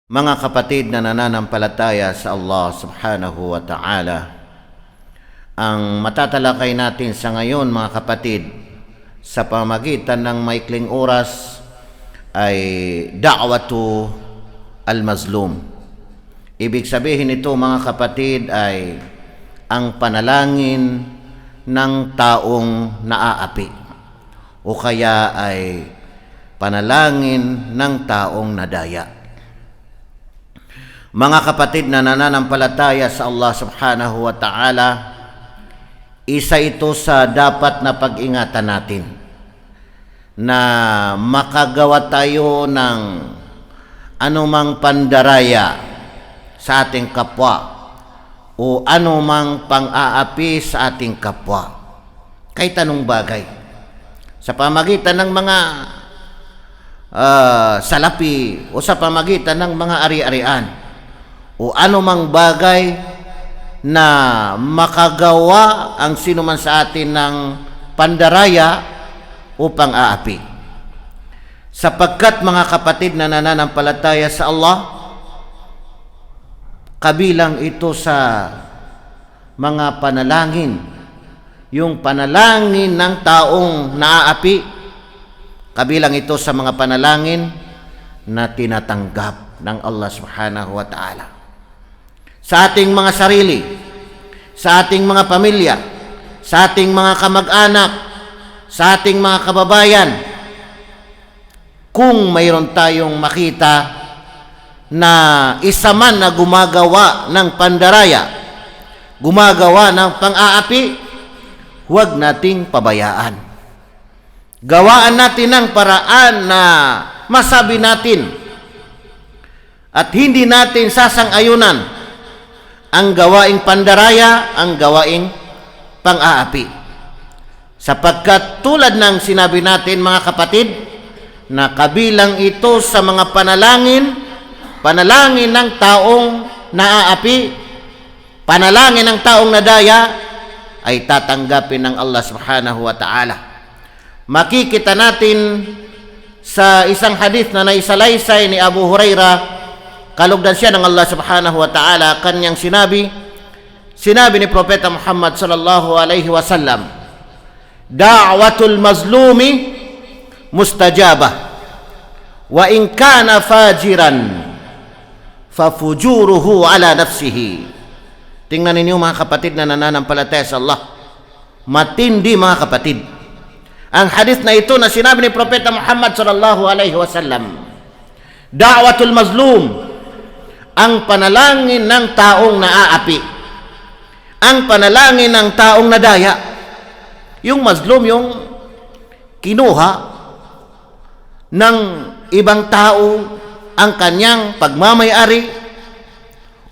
Mga kapatid na nananampalataya sa Allah subhanahu wa ta'ala, ang matatalakay natin sa ngayon mga kapatid sa pamamagitan ng maikling oras ay da'watu al-mazlum. Ibig sabihin nito mga kapatid ay ang panalangin ng taong naaapi o kaya ay panalangin ng taong nadaya. Mga kapatid na nananampalataya sa Allah subhanahu wa ta'ala, isa ito sa dapat na pag-ingatan natin na makagawa tayo ng anumang pandaraya sa ating kapwa o anumang pang-aapi sa ating kapwa kahit anong bagay sa pamagitan ng mga salapi o sa pamagitan ng mga ari-arian o anumang bagay na makagawa ang sinuman sa atin ng pandaraya o pang-aapi. Sapagkat mga kapatid na nananampalataya sa Allah, kabilang ito sa mga panalangin, yung panalangin ng taong naaapi, kabilang ito sa mga panalangin na tinatanggap ng Allah subhanahu wa ta'ala. Sa ating mga sarili, sa ating mga pamilya, sa ating mga kamag-anak, sa ating mga kababayan, kung mayroon tayong makita na isa man na gumagawa ng pandaraya, gumagawa ng pang-aapi, huwag nating pabayaan. Gawaan natin ng paraan na masabi natin at hindi natin sasang-ayunan ang gawaing pandaraya, ang gawaing pang-aapi. Sapagkat tulad ng sinabi natin mga kapatid, na kabilang ito sa mga panalangin ng taong naaapi, panalangin ng taong nadaya, ay tatanggapin ng Allah subhanahu wa ta'ala. Makikita natin sa isang hadith na naisalaysay ni Abu Hurairah, kalugdan siya ng Allah subhanahu wa ta'ala, kanyang sinabi ni Propeta Muhammad sallallahu alaihi wasallam, da'watul mazlumi mustajabah wa in kana fajiran fafujuruhu ala nafsihi. Tingnan ninyo mga kapatid na nananampalataya sa Allah, matindi mga kapatid ang hadith na ito na sinabi ni Propeta Muhammad sallallahu alaihi wasallam. Da'watul mazlum, ang panalangin ng taong naaapi, ang panalangin ng taong nadaya. Yung mazlum, yung kinuha ng ibang tao ang kanyang pagmamay-ari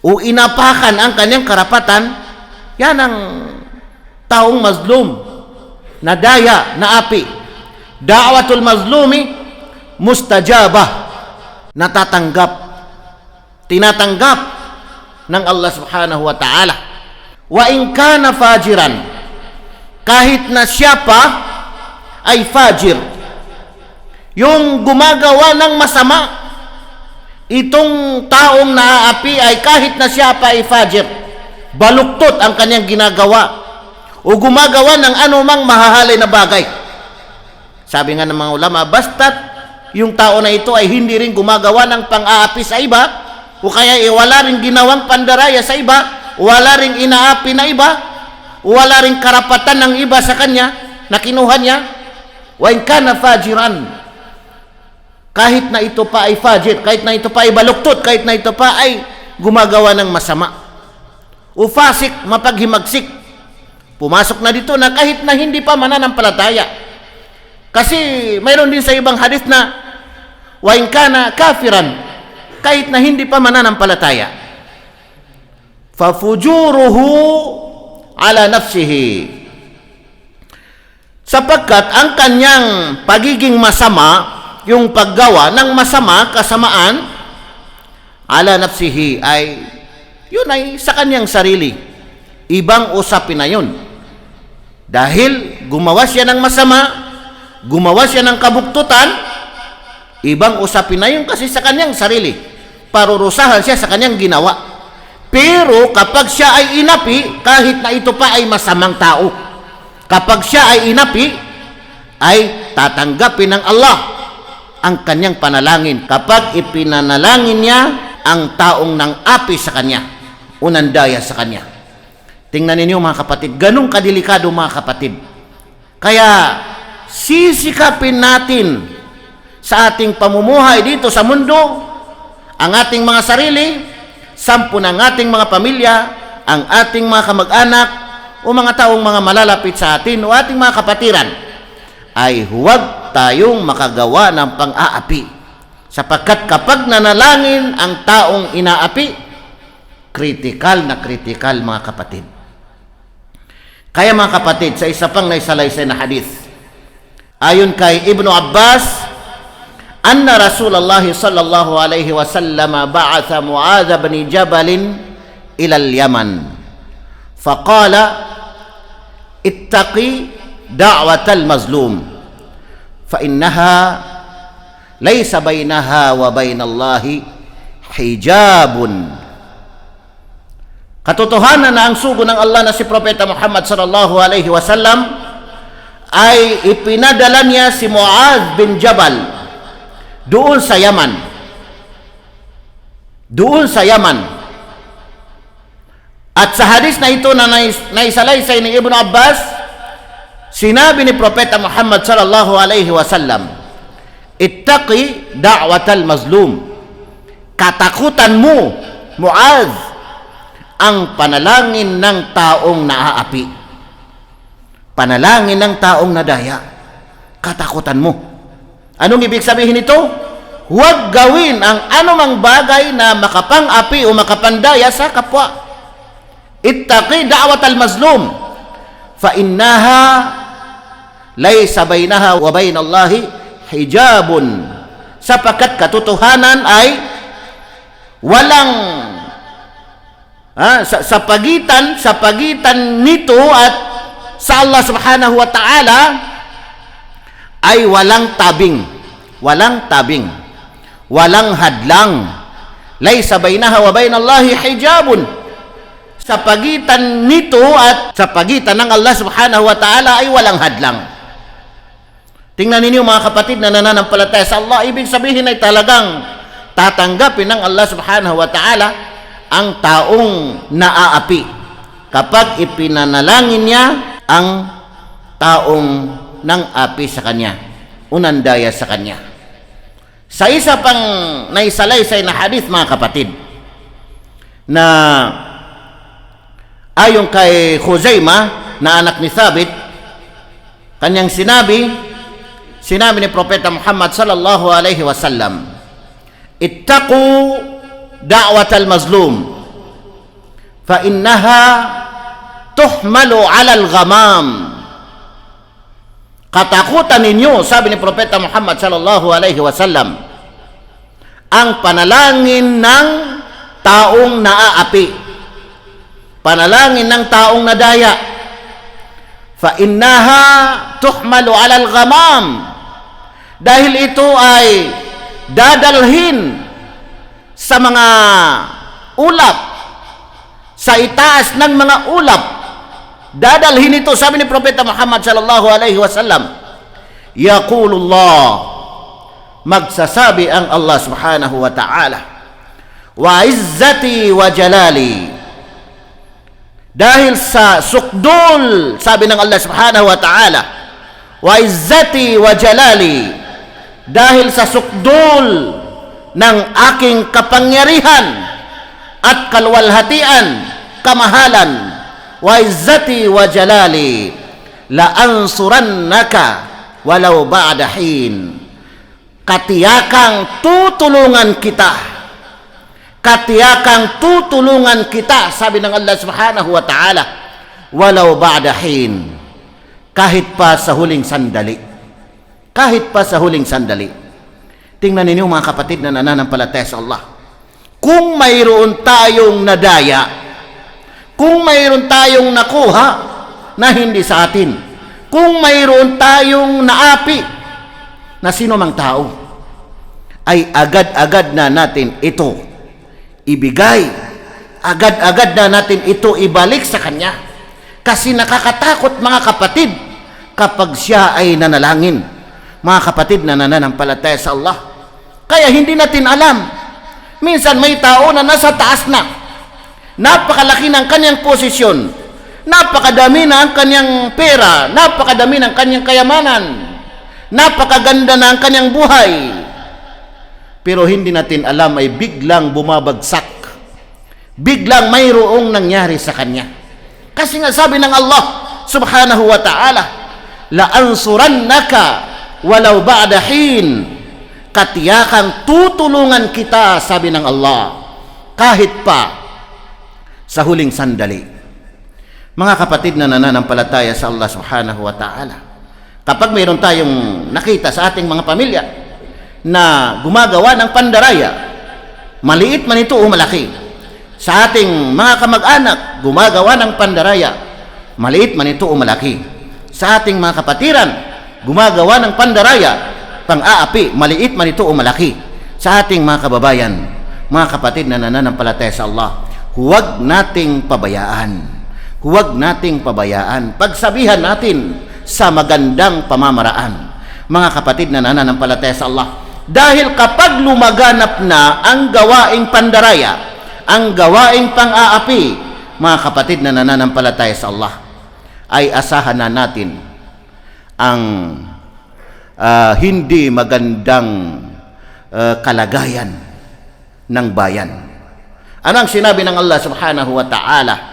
o inapakan ang kanyang karapatan, yan ang taong mazlum, nadaya, naapi. Da'watul mazlumi mustajabah, tinatanggap ng Allah subhanahu wa ta'ala. Wa in kana fajiran, kahit na siya pa ay fajir, yung gumagawa ng masama, itong taong naaapi ay kahit na siya pa ay fajir, baluktot ang kanyang ginagawa o gumagawa ng anumang mahahalay na bagay. Sabi nga ng mga ulama, basta't yung tao na ito ay hindi rin gumagawa ng pang-aapi sa iba, o kaya wala rin ginawang pandaraya sa iba, wala rin inaapi na iba, wala rin karapatan ng iba sa kanya na kinuha niya, wa in kana fajiran, kahit na ito pa ay fajir, kahit na ito pa ay baluktot, kahit na ito pa ay gumagawa ng masama, o fasik, mapaghimagsik, pumasok na dito na kahit na hindi pa mananampalataya. Kasi mayroon din sa ibang hadith na wa in kana kafiran, kahit na hindi pa mananampalataya, fafujuruhu ala nafsihi, sapagkat ang kanyang pagiging masama, yung paggawa ng masama, kasamaan, ala nafsihi, ay yun ay sa kanyang sarili. Ibang usapin na yun, dahil gumawa siya ng masama, gumawa siya ng kabuktutan, ibang usapin na yun kasi sa kanyang sarili. parurusahan siya sa kanyang ginawa. Pero kapag siya ay inapi, kahit na ito pa ay masamang tao, kapag siya ay inapi, ay tatanggapin ng Allah ang kanyang panalangin kapag ipinanalangin niya ang taong nang api sa kanya, unandaya sa kanya. Tingnan ninyo mga kapatid, ganun kadelikado mga kapatid. Kaya sisikapin natin sa ating pamumuhay dito sa mundo, ang ating mga sarili, sampu ng ating mga pamilya, ang ating mga kamag-anak, o mga taong mga malalapit sa atin, o ating mga kapatiran, ay huwag tayong makagawa ng pang-aapi. Sapagkat kapag nanalangin ang taong inaapi, kritikal na kritikal mga kapatid. Kaya mga kapatid, sa isa pang naisalaysay na hadith, ayon kay Ibnu Abbas, anna Rasulullah sallallahu alaihi wasallam ba'atha Mu'adh bin Jabal ila al-Yaman. Faqala, ittaqi da'watal mazlum fa innaha laysa bainaha wa bainallahi hijabun. Katotohanan na ang sugo ng Allah na si Propeta Muhammad sallallahu alaihi wasallam ay ipinadala niya si Mu'adh bin Jabal doon sa Yaman. Doon sa Yaman. At sa hadis na ito na naisalaysay ni Ibn Abbas, sinabi ni Propeta Muhammad sallallahu alaihi wasallam, ittaqi da'watal mazlum. Katakutan mo, Mu'adh, ang panalangin ng taong naaapi. Panalangin ng taong nadaya. Katakutan mo. Anong ibig sabihin nito? Huwag gawin ang anumang bagay na makapang-api o makapandaya sa kapwa. Ittaqi da'watal mazlum fa innaha laysa bainaha wa bainallahi hijabun. Sapagkat katotohanan ay walang sa pagitan nito at sa Allah subhanahu wa ta'ala ay walang tabing, walang hadlang. Laysa bainaha wa bainallahi hijabun. Sa pagitan nito at sa pagitan ng Allah subhanahu wa ta'ala ay walang hadlang. Tingnan ninyo mga kapatid na nananampalataya sa Allah, ibig sabihin ay talagang tatanggapin ng Allah subhanahu wa ta'ala ang taong naaapi kapag ipinanalangin niya ang taong nang api sa kanya, unandaya sa kanya. Sa isa pang naisalaysay na hadith mga kapatid, na ayon kay Khuzaimah na anak ni Thabit, kanyang sinabi ni Propeta Muhammad sallallahu alaihi wasallam, ittaqu da'watal mazlum fa innaha tuhmalu 'alal ghamam. Katakutan ninyo, sabi ni Propeta Muhammad sallallahu alaihi wasallam, ang panalangin ng taong naaapi, panalangin ng taong nadaya. Fa innaha tuhmalu 'alal ghamam, dahil ito ay dadalhin sa mga ulap, sa itaas ng mga ulap. Dadalhin ito, sabi ni Propeta Muhammad sallallahu alaihi wasallam, yaqulullah, magsasabi ang Allah subhanahu wa ta'ala, wa izzati wa jalali, dahil sa sukdul, sabi ng Allah subhanahu wa ta'ala, wa izzati wa jalali, dahil sa sukdul ng aking kapangyarihan at kalwalhatian, kamahalan, wa izzati wa jalali, la ansurannaka walau ba'da hin. Katiyakang tutulungan kita, katiyakang tutulungan kita, sabi ng Allah subhanahu wa ta'ala, walau ba'da hin, kahit pa sa huling sandali, kahit pa sa huling sandali. Tingnan ninyo mga kapatid na nananampalataya sa Allah, kung mayroon tayong nadaya, kung mayroon tayong nakuha na hindi sa atin, kung mayroon tayong naapi na sino mang tao, ay agad-agad na natin ito ibigay. Agad-agad na natin ito ibalik sa Kanya. Kasi nakakatakot mga kapatid kapag siya ay nanalangin. Mga kapatid na nananampalataya sa Allah. Kaya hindi natin alam. Minsan may tao na nasa taas na. Napakalaki ng kanyang posisyon. Napakadami na ang kanyang pera. Napakadami ng kanyang kayamanan. Napakaganda na ang kanyang buhay. Pero hindi natin alam ay biglang bumabagsak. Biglang mayroong nangyari sa kanya. Kasi nga sabi ng Allah subhanahu wa ta'ala, la'ansurannaka walau ba'da hin. Katiyakang tutulungan kita, sabi ng Allah, kahit pa sa huling sandali. Mga kapatid na nananampalataya sa Allah subhanahu wa ta'ala, kapag mayroon tayong nakita sa ating mga pamilya na gumagawa ng pandaraya, maliit man ito o malaki, sa ating mga kamag-anak gumagawa ng pandaraya, maliit man ito o malaki, sa ating mga kapatiran gumagawa ng pandaraya, pang-aapi, maliit man ito o malaki, sa ating mga kababayan, mga kapatid na nananampalataya sa Allah, huwag nating pabayaan. Huwag nating pabayaan. Pagsabihan natin sa magandang pamamaraan, mga kapatid na nananampalataya sa Allah. Dahil kapag lumaganap na ang gawaing pandaraya, ang gawaing pang-aapi, mga kapatid na nananampalataya sa Allah, ay asahan na natin ang hindi magandang kalagayan ng bayan. Anong sinabi ng Allah subhanahu wa ta'ala?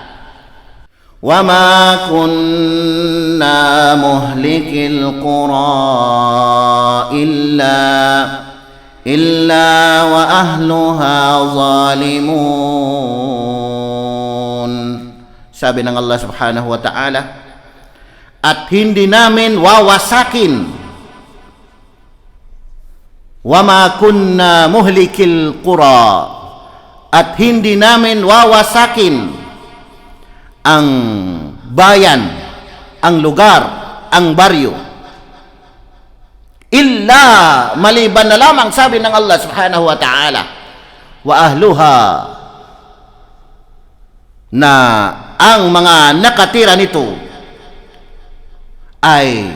وَمَا كُنَّا مُهْلِكِ الْقُرَىٰ إِلَّا وَأَهْلُهَا ظَالِمُونَ. Sabi ng Allah subhanahu wa ta'ala, at hindi namin wawasakin. وَمَا كُنَّا مُهْلِكِ الْقُرَىٰ, at hindi namin wawasakin ang bayan, ang lugar, ang baryo, illa, maliban na lamang, sabi ng Allah subhanahu wa ta'ala, wa ahluha, na ang mga nakatira nito ay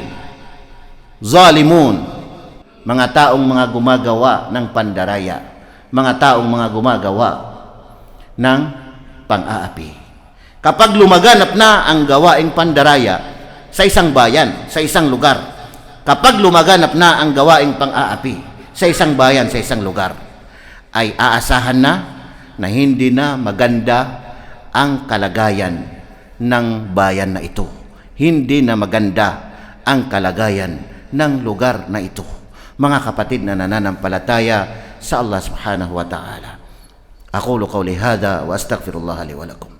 zalimun, mga taong mga gumagawa ng pandaraya, mga taong mga gumagawa ng pang-aapi. Kapag lumaganap na ang gawaing pandaraya sa isang bayan, sa isang lugar, kapag lumaganap na ang gawaing pang-aapi sa isang bayan, sa isang lugar, ay aasahan na hindi na maganda ang kalagayan ng bayan na ito. Hindi na maganda ang kalagayan ng lugar na ito. Mga kapatid na nananampalataya sa Allah subhanahu wa ta'ala. Aqulu qawli hadha wa astaghfirullah li wa lakum.